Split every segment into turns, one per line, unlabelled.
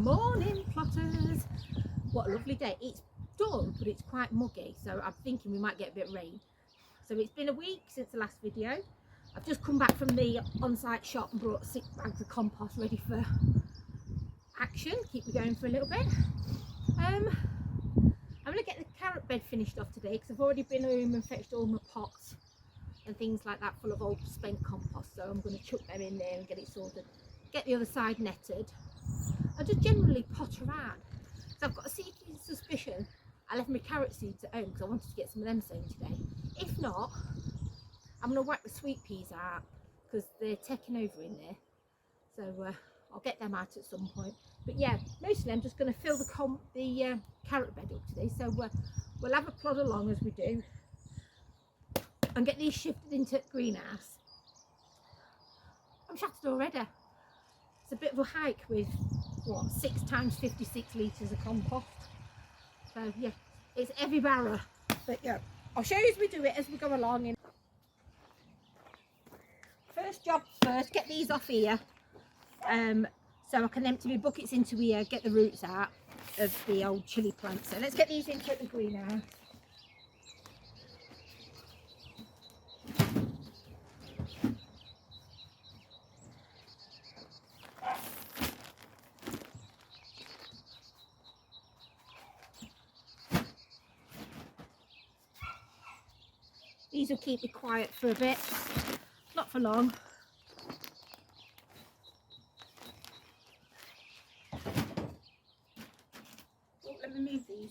Morning plotters. What a lovely day. It's done, but it's quite muggy, so I'm thinking we might get a bit of rain. So it's been a week since the last video. I've just come back from the on-site shop and brought 6 bags of compost ready for action. Keep me going for a little bit. I'm going to get the carrot bed finished off today because I've already been home and fetched all my pots and things like that full of old spent compost, so I'm going to chuck them in there and get it sorted. Get the other side netted. I just generally pot around. So I've got a sneaky suspicion I left my carrot seeds at home because I wanted to get some of them sown today. If not, I'm going to whack the sweet peas out because they're taking over in there. So I'll get them out at some point. But yeah, mostly I'm just going to fill the carrot bed up today. So we'll have a plod along as we do and get these shifted into the greenhouse. I'm shattered already. It's a bit of a hike with what, 6 times 56 litres of compost. So yeah, it's heavy barrow. But yeah, I'll show you as we do it as we go along. First job first, get these off here. So I can empty my buckets into here, get the roots out of the old chilli plants. So let's get these into the greenhouse. These will keep me quiet for a bit, not for long. Oh, let me move these.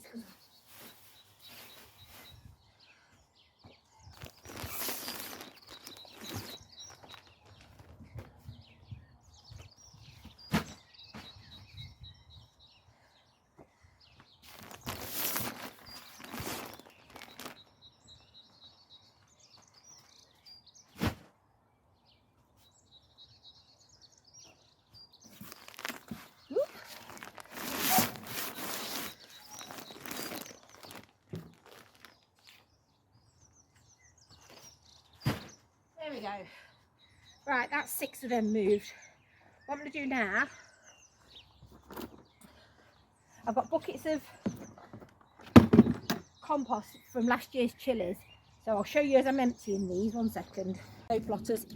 There we go. Right, that's 6 of them moved. What I'm going to do now, I've got buckets of compost from last year's chilies, so I'll show you as I'm emptying these. 1 second. So plotters,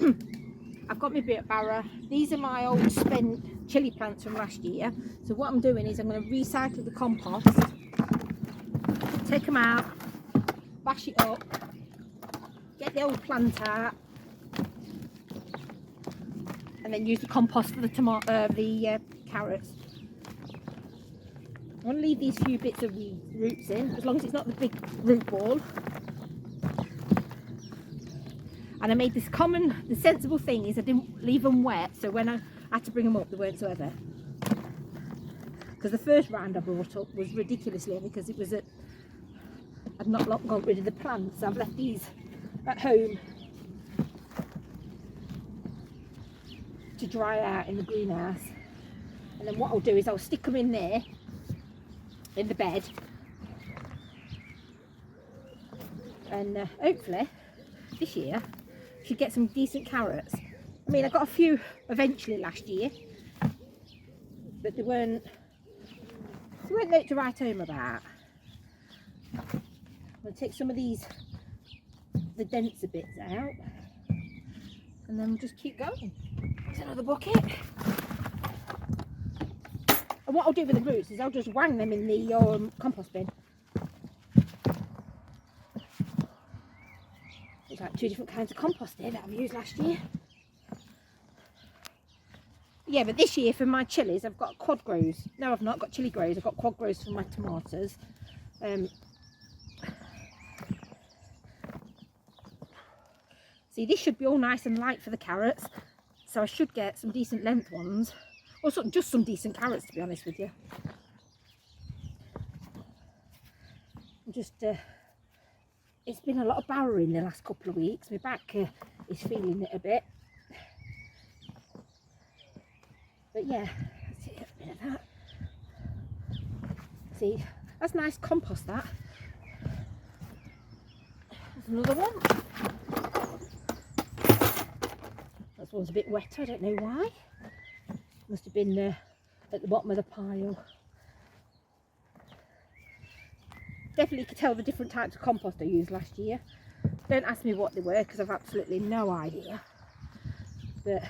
I've got my bit barrow. These are my old spent chilli plants from last year. So what I'm doing is I'm going to recycle the compost, take them out, bash it up, get the old plant out, and then use the compost for the carrots. I want to leave these few bits of roots in, as long as it's not the big root ball. And I made this the sensible thing is I didn't leave them wet, so when I had to bring them up, they weren't so heavy. Because the first round I brought up was ridiculously heavy because it was I'd not got rid of the plants. So I've left these at home to dry out in the greenhouse. And then what I'll do is I'll stick them in there, in the bed. And hopefully this year should get some decent carrots. I mean, I got a few eventually last year, but they weren't note to write home about. I'm going to take some of the denser bits out, and then we'll just keep going. There's another bucket. And what I'll do with the roots is I'll just wang them in the compost bin. There's like 2 different kinds of compost there that I've used last year. Yeah, but this year for my chilies I've got quad grows. No, I've not got chili grows, I've got quad grows for my tomatoes. See, this should be all nice and light for the carrots, so I should get some decent length ones. Or just some decent carrots, to be honest with you. It's been a lot of barrowing the last couple of weeks. My back is feeling it a bit. But yeah, let's see a bit of that. See, that's nice compost, that. There's another one. This one's a bit wetter, I don't know why. Must have been at the bottom of the pile. Definitely could tell the different types of compost I used last year. Don't ask me what they were because I've absolutely no idea. But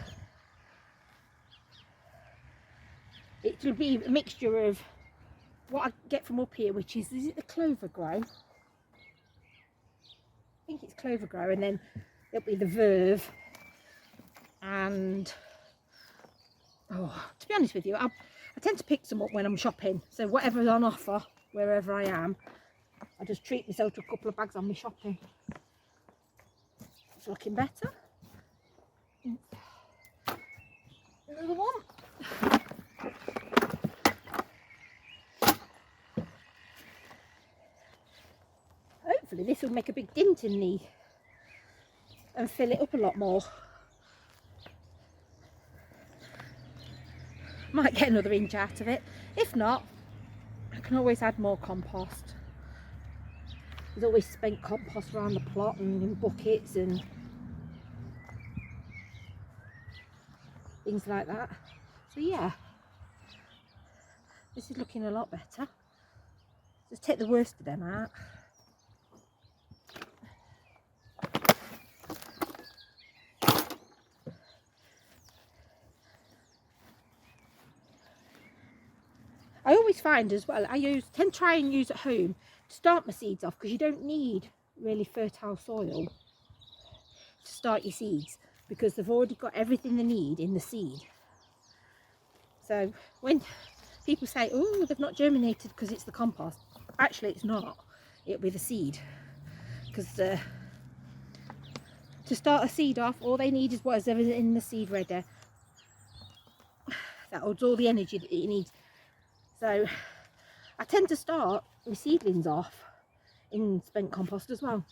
it'll be a mixture of what I get from up here, which is it the clover grow? I think it's clover grow, and then it'll be the verve. And to be honest with you, I tend to pick some up when I'm shopping. So whatever's on offer, wherever I am, I just treat myself to a couple of bags on my shopping. It's looking better. Another one. Hopefully this will make a big dent in the and fill it up a lot more. Might get another inch out of it. If not, I can always add more compost. There's always spent compost around the plot and in buckets and things like that. So yeah, this is looking a lot better. Just take the worst of them out. I always find as well, I tend to try and use at home to start my seeds off, because you don't need really fertile soil to start your seeds, because they've already got everything they need in the seed. So when people say, oh, they've not germinated because it's the compost, actually it's not, it'll be the seed. Because to start a seed off, all they need is whatever's in the seed ready. That holds all the energy that it needs. So I tend to start my seedlings off in spent compost as well.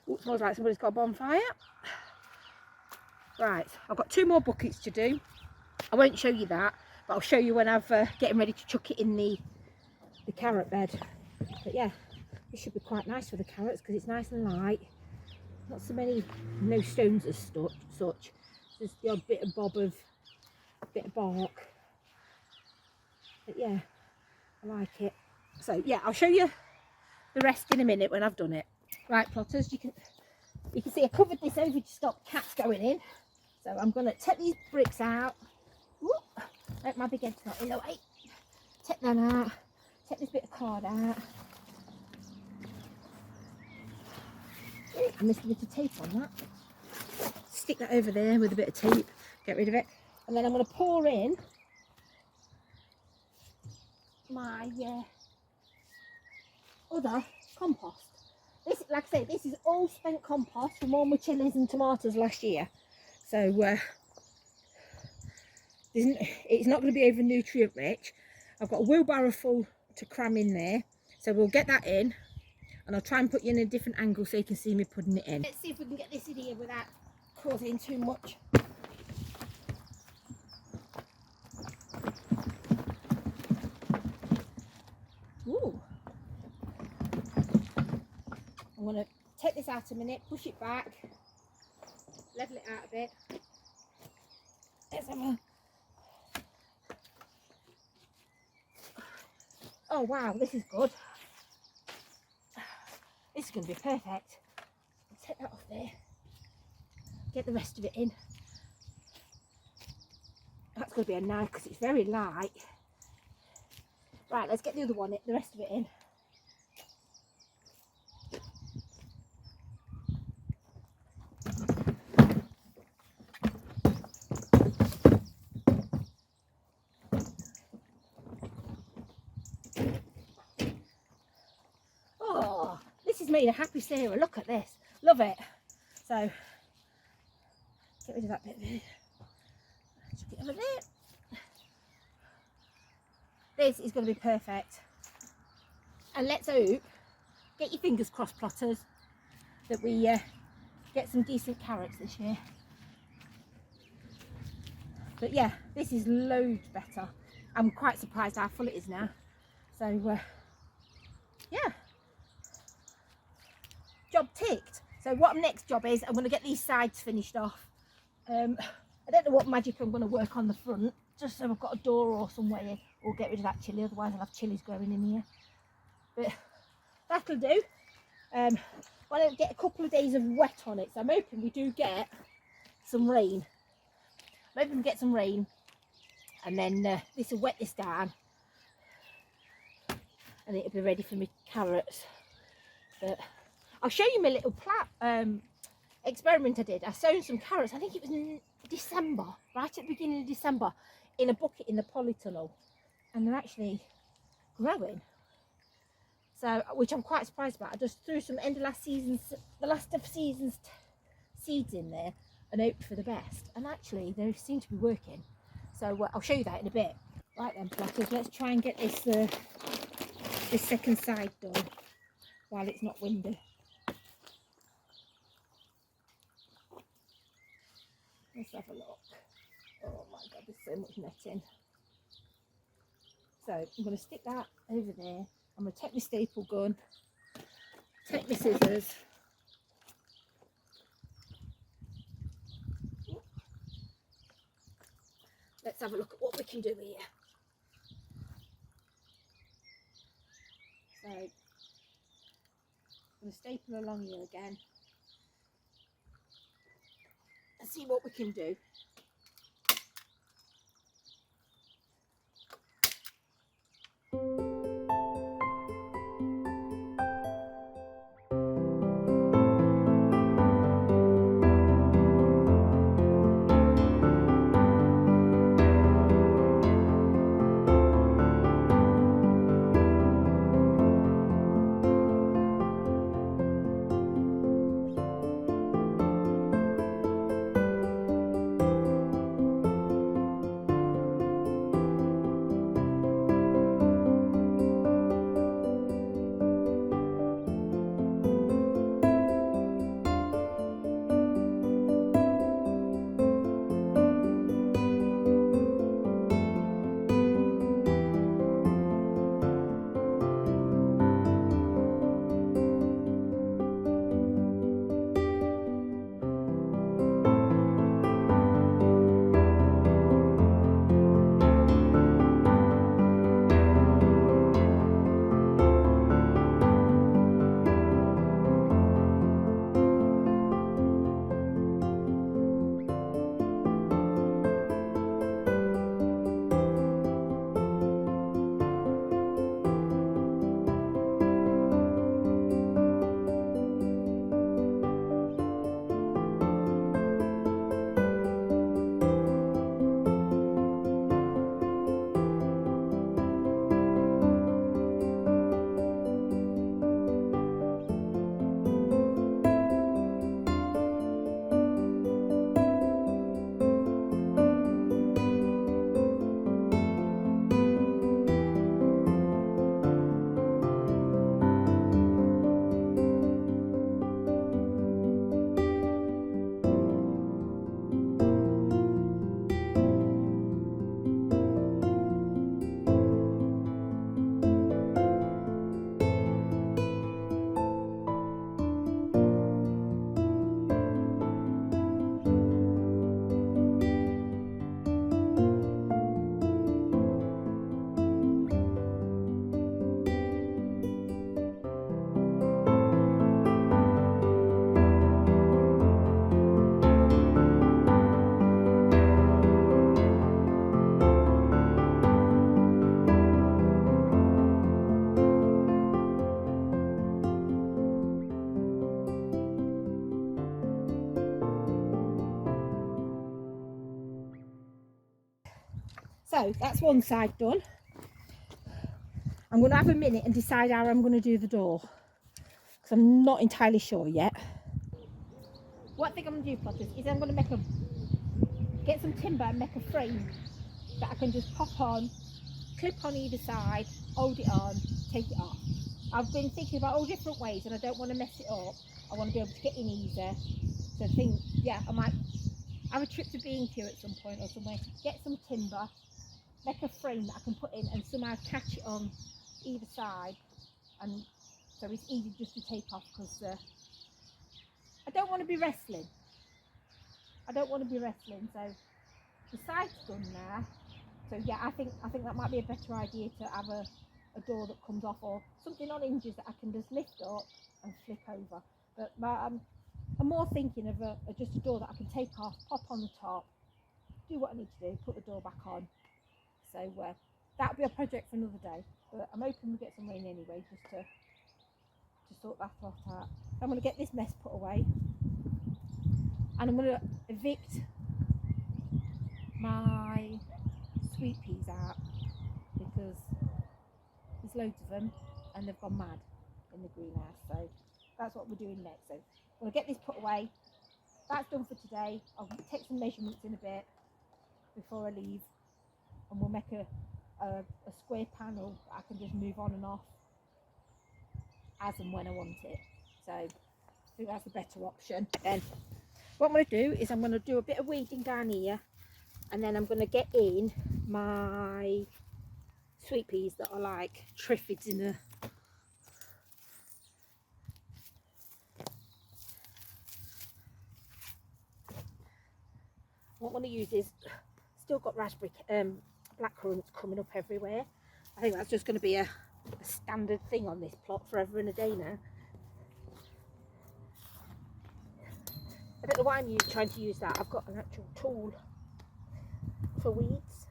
Ooh, smells like somebody's got a bonfire. Right, I've got 2 more buckets to do. I won't show you that, but I'll show you when I've getting ready to chuck it in the carrot bed. But yeah, this should be quite nice for the carrots because it's nice and light. Not so many, no stones as such. Just the odd bit of bark. But yeah, I like it. So yeah, I'll show you the rest in a minute when I've done it. Right, plotters, you can see I covered this over to stop cats going in. So I'm going to take these bricks out. Whoop, hope my big head's not in the way. Take them out. Take this bit of card out. I missed a bit of tape on that. Stick that over there with a bit of tape, get rid of it, and then I'm going to pour in my other compost. This, like I say, this is all spent compost from all my chilies and tomatoes last year, so it's not going to be over nutrient rich. I've got a wheelbarrow full to cram in there, so we'll get that in, and I'll try and put you in a different angle so you can see me putting it in. Let's see if we can get this in here without causing too much. Ooh. I'm going to take this out a minute, push it back, level it out a bit. Let's have a... Oh wow, this is good. This is going to be perfect. Take that off there. Get the rest of it in. That's going to be a knife because it's very light. Right, let's get the other one, the rest of it in. Oh, this has made a happy Sarah. Look at this. Love it. So, get rid of that bit there. Chuck it over there. This is going to be perfect. And let's hope, get your fingers crossed, plotters, that we get some decent carrots this year. But yeah, this is loads better. I'm quite surprised how full it is now. So yeah, job ticked. So what my next job is, I'm going to get these sides finished off. I don't know what magic I'm going to work on the front, just so I've got a door or somewhere, or get rid of that chilli, otherwise I'll have chilies growing in here. But that'll do. Why don't get a couple of days of wet on it, so I'm hoping we do get some rain. I'm hoping we get some rain, and then this will wet this down, and it'll be ready for my carrots. But I'll show you my little experiment I did. I sown some carrots, I think it was in December, right at the beginning of December, in a bucket in the polytunnel, and they're actually growing. So, which I'm quite surprised about. I just threw some the last of season's seeds in there and hoped for the best, and actually they seem to be working. So I'll show you that in a bit. Right then, plotters, let's try and get this this second side done while it's not windy. Let's have a look. Oh my god, there's so much netting. So I'm going to stick that over there. I'm going to take my staple gun, take my scissors, let's have a look at what we can do here. So I'm going to staple along here again and see what we can do. So that's one side done. I'm going to have a minute and decide how I'm going to do the door, because I'm not entirely sure yet. What I think I'm going to do, plotters, is I'm going to get some timber and make a frame that I can just pop on, clip on either side, hold it on, take it off. I've been thinking about all different ways and I don't want to mess it up. I want to be able to get in easier. So I think, yeah, I might have a trip to B&Q at some point or somewhere, get some timber, make a frame that I can put in and somehow attach it on either side, and so it's easy just to take off, because I don't want to be wrestling. I don't want to be wrestling. So the side's done there. So yeah, I think that might be a better idea to have a door that comes off, or something on hinges that I can just lift up and flip over. But I'm more thinking of just a door that I can take off, pop on the top, do what I need to do, put the door back on. So that'll be a project for another day. But I'm hoping we get some rain anyway, just to sort that lot out. I'm going to get this mess put away, and I'm going to evict my sweet peas out because there's loads of them and they've gone mad in the greenhouse. So that's what we're doing next. So I'm going to get this put away. That's done for today. I'll take some measurements in a bit before I leave, and we'll make a square panel that I can just move on and off as and when I want it. So I think that's the better option. Then what I'm going to do is I'm going to do a bit of weeding down here, and then I'm going to get in my sweet peas that are like triffids in a what I want to use is still got raspberry blackcurrants coming up everywhere. I think that's just going to be a standard thing on this plot forever and a day now. I don't know why I'm trying to use that. I've got an actual tool for weeds.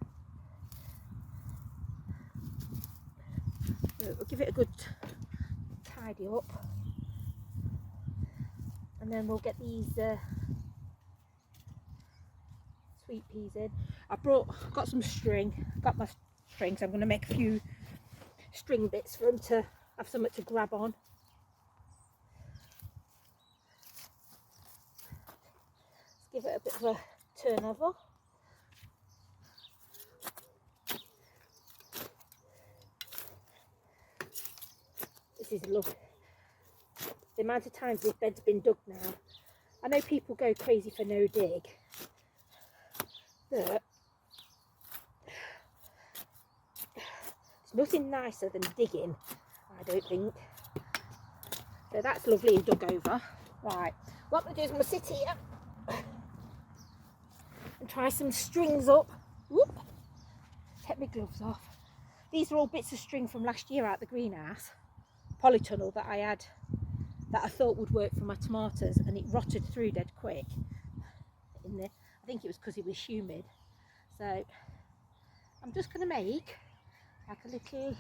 So we'll give it a good tidy up, and then we'll get these sweet peas in. Got some string, got my strings. I'm going to make a few string bits for them to have something to grab on. Let's give it a bit of a turn over. This is lovely. The amount of times this bed's been dug now. I know people go crazy for no dig, but there's nothing nicer than digging, I don't think. So that's lovely and dug over. Right, what I'm going to do is I'm going to sit here and try some strings up. Whoop. Take my gloves off. These are all bits of string from last year out the greenhouse. Polytunnel that I had, that I thought would work for my tomatoes, and it rotted through dead quick in there. I think it was because it was humid. So I'm just going to make like a little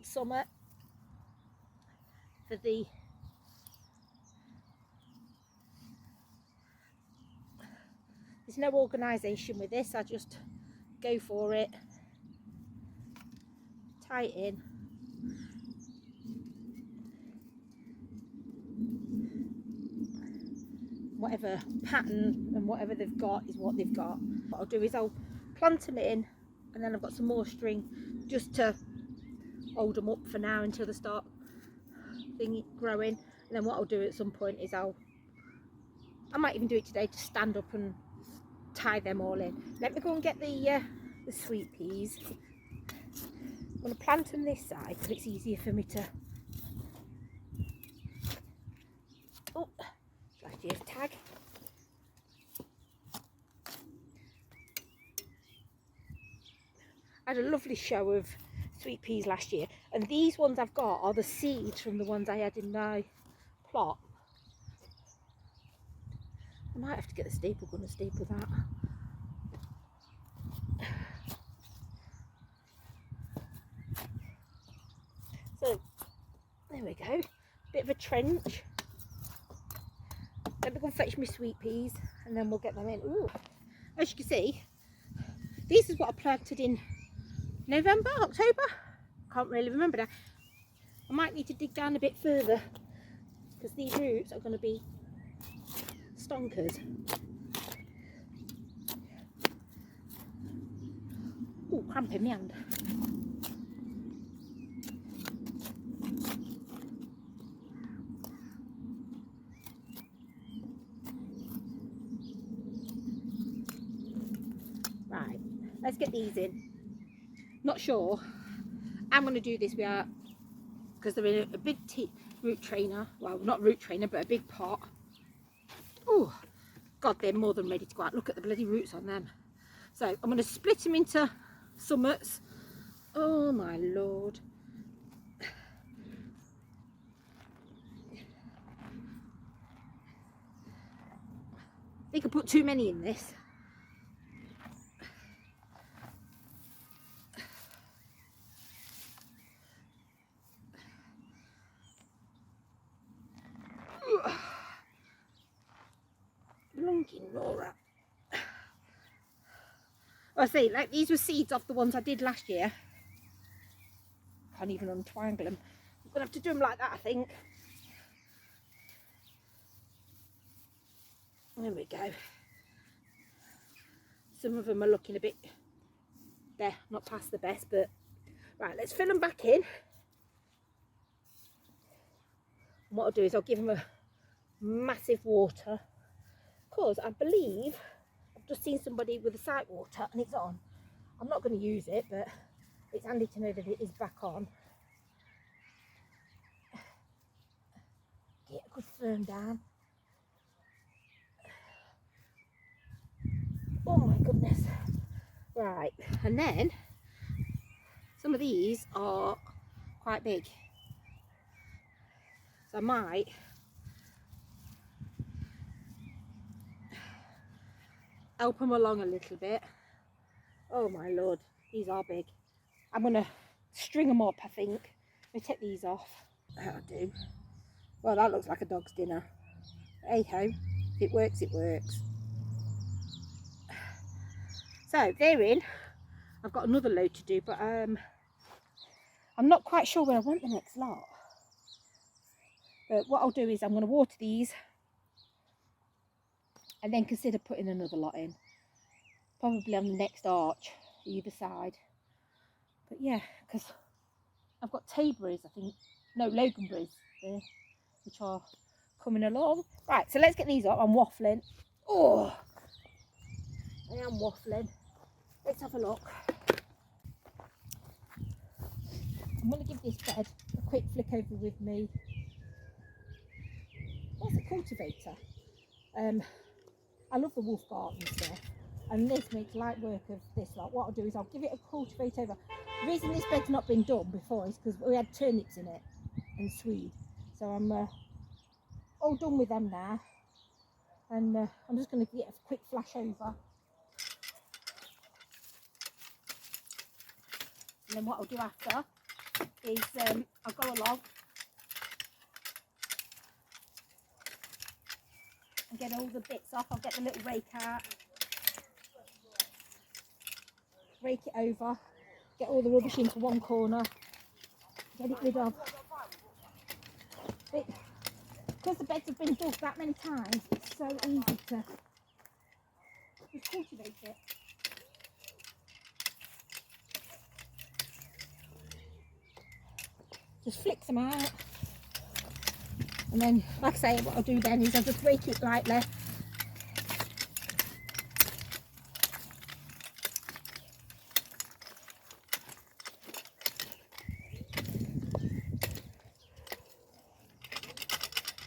summit for the there's no organisation with this. I just go for it, tie it in. Whatever pattern and whatever they've got is what they've got. What I'll do is I'll plant them in, and then I've got some more string just to hold them up for now until they start growing. And then what I'll do at some point is I might even do it today to stand up and tie them all in. Let me go and get the sweet peas. I'm going to plant them this side so it's easier for me to. Oh, last year's tag. I had a lovely show of sweet peas last year, and these ones I've got are the seeds from the ones I had in my plot. I might have to get the staple gun and staple that. So there we go, bit of a trench. Let me go and fetch my sweet peas, and then we'll get them in. Ooh, as you can see, this is what I planted in November, October. Can't really remember now. I might need to dig down a bit further because these roots are going to be stonkers. Oh, cramp in my hand. Right, let's get these in. Not sure I'm going to do this without, because they're in a big root trainer. Well, not root trainer, but a big pot. Oh, God, they're more than ready to go out. Look at the bloody roots on them. So I'm going to split them into summits. Oh my Lord. I think I put too many in this. Blinking Laura. I see, like these were seeds off the ones I did last year. Can't even untwangle them. I'm gonna have to do them like that, I think. There we go. Some of them are looking a bit, they're not past the best, but right, let's fill them back in. And what I'll do is I'll give them a massive water, because I believe I've just seen somebody with a site water and it's on. I'm not going to use it, but it's handy to know that it is back on. Get a good firm down. Oh my goodness. Right, and then some of these are quite big, so I might help them along a little bit. Oh my Lord, these are big. I'm gonna string them up, I think. Let me take these off. That'll do. Well, that looks like a dog's dinner. Hey ho, if it works, it works. So they're in. I've got another load to do, but I'm not quite sure where I want the next lot. But what I'll do is I'm going to water these and then consider putting another lot in. Probably on the next arch, either side. But yeah, because I've got Taberries, I think. No, Loganberries there, which are coming along. Right, so let's get these up. I'm waffling. Oh, I am waffling. Let's have a look. I'm going to give this bed a quick flick over with me. What's a cultivator? I love the wolf garden stuff, and this makes light work of this lot. What I'll do is I'll give it a cultivate over. The reason this bed's not been done before is because we had turnips in it and swede, so I'm all done with them now, and I'm just going to get a quick flash over, and then what I'll do after is I'll go along and get all the bits off. I'll get the little rake out, rake it over, get all the rubbish into one corner, get it rid of it. Because the beds have been dug that many times, it's so easy to just cultivate it. Just flick them out, and then, like I say, what I'll do then is I'll just rake it lightly.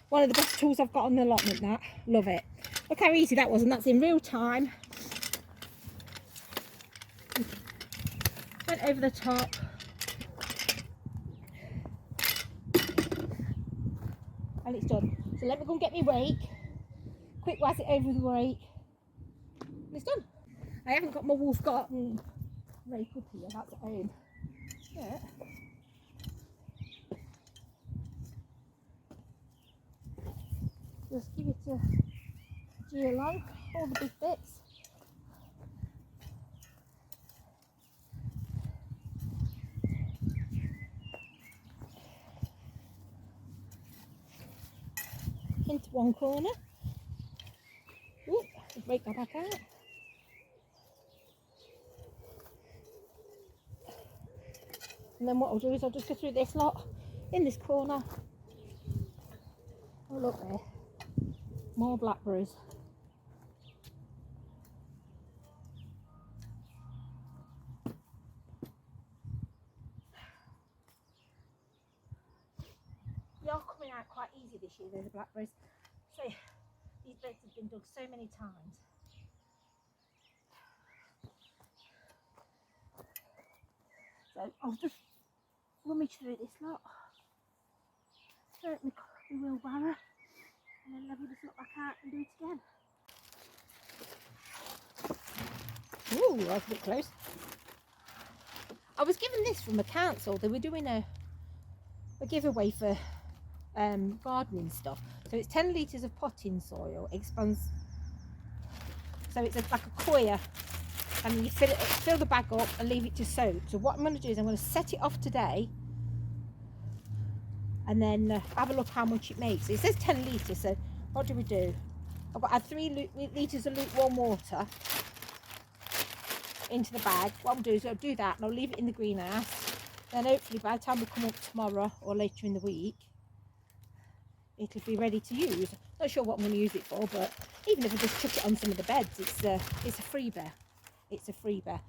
One of the best tools I've got on the allotment, that. Love it. Look how easy that was, and that's in real time. Went over the top. And it's done. So let me go and get my rake. Quick whack it over with the rake. And it's done. I haven't got my wolf garden rake up here, that's at home. Yeah. Just give it a G along, all the big bits. Into one corner. Oop, break that back out. And then what I'll do is I'll just go through this lot in this corner. Oh, look there. More blackberries. They are coming out quite easy this year, those blackberries. So these beds have been dug so many times. So I'll just rummage through this lot, throw it in the wheelbarrow, and then level this lot back out and do it again. Ooh, that was a bit close. I was given this from the council. They were doing a giveaway for gardening stuff. So it's 10 litres of potting soil, expands. So it's like a coir, and you fill the bag up and leave it to soak. So what I'm going to do is I'm going to set it off today, and then have a look how much it makes. It says 10 litres, so what do we do? I've got to add 3 litres of lukewarm water into the bag. What I'll do is I'll do that and I'll leave it in the greenhouse. Then hopefully by the time we come up tomorrow or later in the week, it'll be ready to use. Not sure what I'm going to use it for, but even if I just chuck it on some of the beds, it's a freebie. It's a freebie.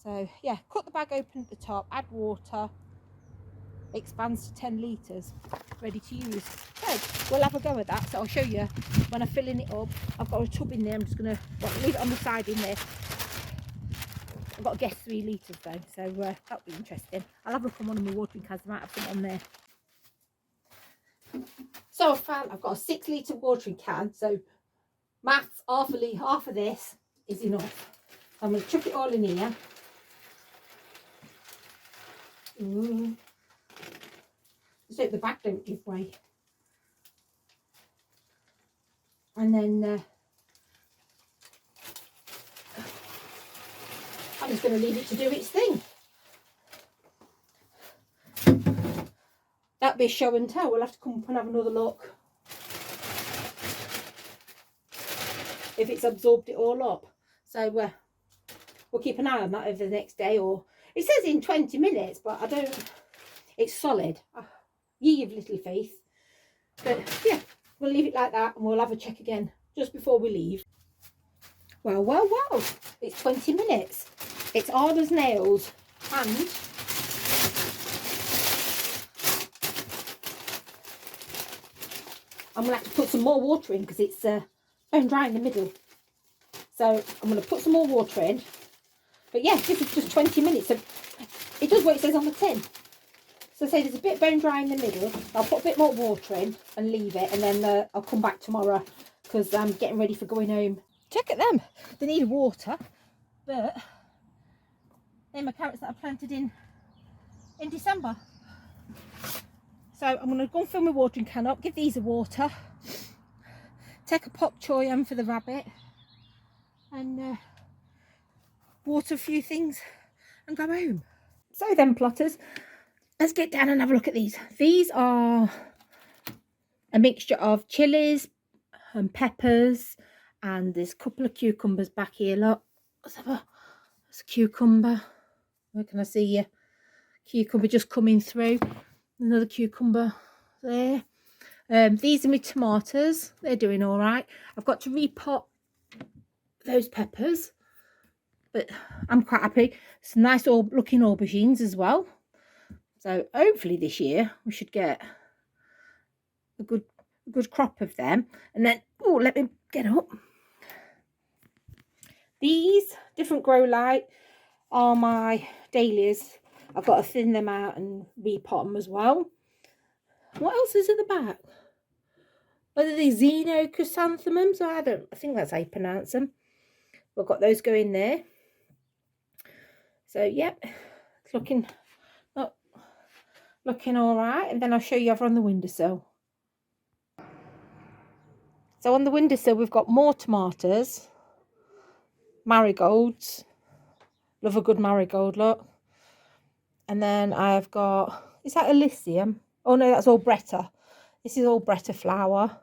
So yeah, cut the bag open at the top, add water, expands to 10 litres, ready to use. So we'll have a go at that. So I'll show you when I'm filling it up. I've got a tub in there. I'm just going to leave it on the side in there. I've got to guess 3 litres though, so that'll be interesting. I'll have a look on one of my watering cans. I might have some on there. So I found I've got a 6 litre watering can. So maths, half of this is enough. I'm going to chuck it all in here. Ooh. Just hope the bag don't give way. And then I'm just going to leave it to do its thing. That'll be a show and tell. We'll have to come up and have another look if it's absorbed it all up. So we'll keep an eye on that over the next day, or it says in 20 minutes, but I don't, it's solid. Ye of little faith. But yeah, we'll leave it like that and we'll have a check again just before we leave. Well, well, well, it's 20 minutes. It's hard as nails, and I'm going to have to put some more water in because it's bone dry in the middle. So I'm going to put some more water in. But yeah, this is just 20 minutes. So it does what it says on the tin. So say there's a bit bone dry in the middle. I'll put a bit more water in and leave it, and then I'll come back tomorrow because I'm getting ready for going home. Check at them. They need water, but they're my carrots that I planted in December. So I'm going to go and fill my watering can up, give these a water, take a pop choy on for the rabbit, and water a few things and go home. So then, plotters, let's get down and have a look at these. These are a mixture of chilies and peppers, and there's a couple of cucumbers back here. Look, let's have a cucumber. Where can I see you? Cucumber just coming through. Another cucumber there. These are my tomatoes. They're doing all right. I've got to repot those peppers, but I'm quite happy. Some nice looking aubergines as well. So hopefully this year we should get a good crop of them. And then, oh, let me get up. These different grow light are my dahlias. I've got to thin them out and repot them as well. What else is at the back? Are they xenochrysanthemums? I think that's how you pronounce them. We've got those going there. So yep, it's looking all right. And then I'll show you over on the windowsill. So on the windowsill we've got more tomatoes, marigolds. Love a good marigold, look. And then I've got, is that Elysium? Oh no, that's all Bretta. This is all Bretta flower.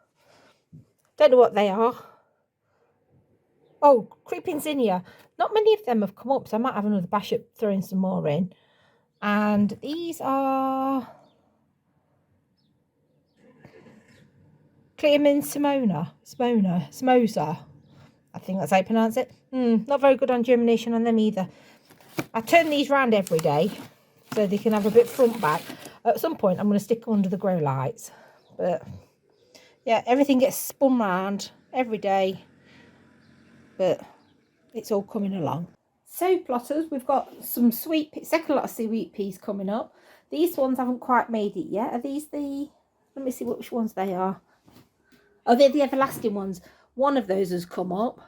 Don't know what they are. Oh, creeping zinnia. Not many of them have come up, so I might have another bash at throwing some more in. And these are Clearmin Simosa. I think that's how you pronounce it. Not very good on germination on them either. I turn these round every day so they can have a bit front back. At some point I'm going to stick them under the grow lights. But yeah, everything gets spun round every day, but it's all coming along. So plotters, we've got some second lot of sweet peas coming up. These ones haven't quite made it yet. Are these the, let me see which ones they are. Oh, they're the everlasting ones. One of those has come up,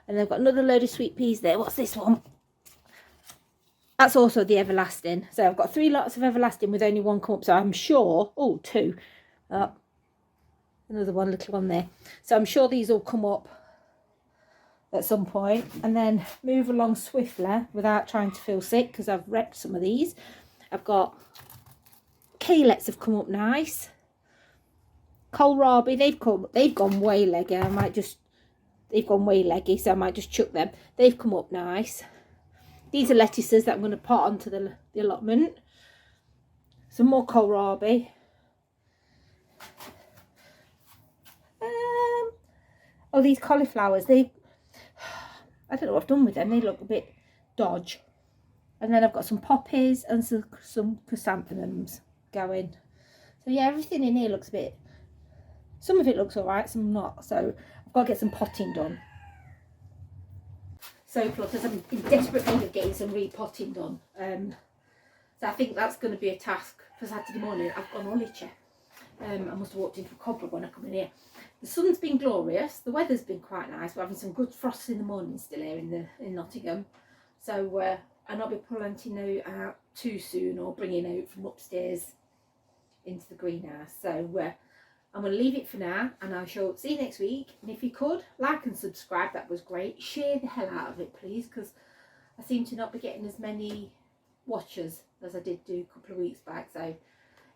and they've got another load of sweet peas there. What's this one? That's also the everlasting. So I've got 3 lots of everlasting with only one come up. So I'm sure, oh, 2. Another one, little one there. So I'm sure these will come up at some point, and then move along swiftly without trying to feel sick, because I've wrecked some of these. I've got Carrots have come up nice. Kohlrabi, they've gone way leggy. They've gone way leggy, so I might just chuck them. They've come up nice. These are lettuces that I'm going to pot onto the allotment. Some more kohlrabi. Oh, these cauliflowers, I don't know what I've done with them. They look a bit dodge. And then I've got some poppies and some chrysanthemums going. So yeah, everything in here looks a bit, some of it looks alright, some not. So I've got to get some potting done. So plotters, I'm in desperate need of getting some repotting done. So I think that's going to be a task for Saturday morning. I've gone all itchy. I must have walked into a cobweb when I come in here. The sun's been glorious. The weather's been quite nice. We're having some good frosts in the morning still here in Nottingham. So I'll not be planting out too soon or bringing out from upstairs into the greenhouse. So I'm going to leave it for now, and I shall see you next week. And if you could like and subscribe, that was great. Share the hell out of it, please, because I seem to not be getting as many watchers as I did do a couple of weeks back. So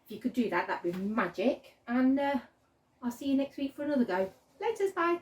if you could do that, that'd be magic. And I'll see you next week for another go. Laters, bye.